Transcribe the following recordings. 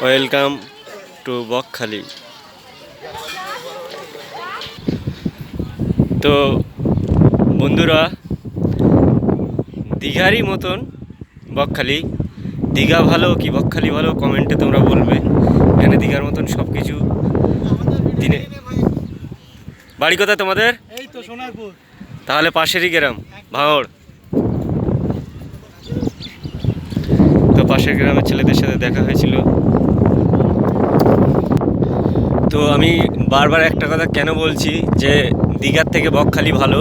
Welcome to Bakkhali. তো বন্ধুরা, দীঘারই মতন বকখালি। দীঘা ভালো কি বকখালি ভালো, কমেন্টে তোমরা বলবে। এখানে দীঘার মতন সব কিছু দিনে। বাড়ি কোথায় তোমাদের? এই তো সোনারপুর। তাহলে পাশেরই গ্রাম ভাঙড়। তো পাশের গ্রামের ছেলেদের সাথে দেখা হয়েছিল। তো আমি বারবার একটা কথা কেন বলছি যে দীঘার থেকে বকখালি ভালো,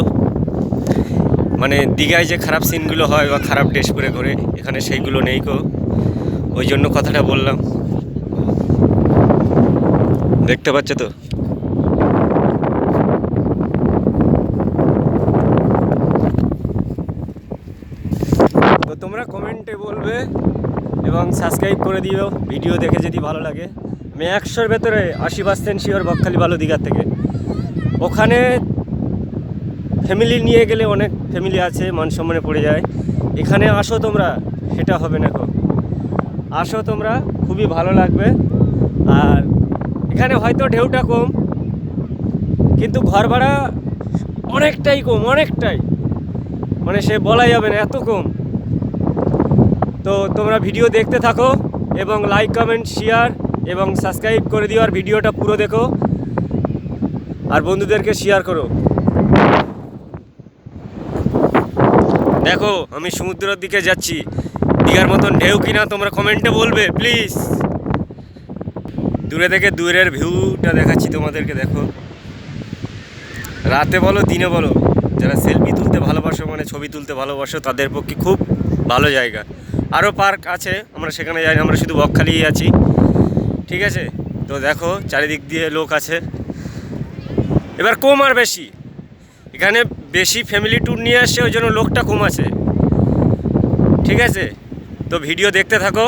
মানে দীঘায় যে খারাপ সিনগুলো হয় বা খারাপ ড্রেস পরে ঘোরে, এখানে সেইগুলো নেই কো, ওই জন্য কথাটা বললাম। দেখতে পাচ্ছ তো? তো তোমরা কমেন্টে বলবে এবং সাবস্ক্রাইব করে দিও ভিডিও দেখে যদি ভালো লাগে। আমি 100-র ভেতরে 80% শিওর বকখালি ভালো দীঘার থেকে। ওখানে ফ্যামিলি নিয়ে গেলে অনেক ফ্যামিলি আছে, মান সম্মানে পড়ে যায়। এখানে আসো তোমরা, সেটা হবে না গো। আসো তোমরা, খুবই ভালো লাগবে। আর এখানে হয়তো ঢেউটা কম, কিন্তু ঘর ভাড়া অনেকটাই কম, অনেকটাই, মানে সে বলা যাবে না, এত কম। তো তোমরা ভিডিও দেখতে থাকো এবং লাইক কমেন্ট শেয়ার এবং সাবস্ক্রাইব করে দিও। আর ভিডিওটা পুরো দেখো আর বন্ধুদেরকে শেয়ার করো। দেখো আমি সমুদ্রের দিকে যাচ্ছি, দীঘার মতন ঢেউ কিনা তোমরা কমেন্টে বলবে প্লিজ। দূরে থেকে দূরের ভিউটা দেখাচ্ছি তোমাদেরকে, দেখো। রাতে বলো দিনে বলো, যারা সেলফি তুলতে ভালোবাসো, মানে ছবি তুলতে ভালোবাসো, তাদের পক্ষে খুব ভালো জায়গা। আরও পার্ক আছে, আমরা সেখানে যাই না, আমরা শুধু বকখালিই আছি, ঠিক আছে? তো দেখো চারিদিক দিয়ে লোক আছে। এবার কম আর বেশি, এখানে বেশি ফ্যামিলি ট্যুর নিয়ে আসছে, ওই জন্য লোকটা কম আছে, ঠিক আছে? তো ভিডিও দেখতে থাকো।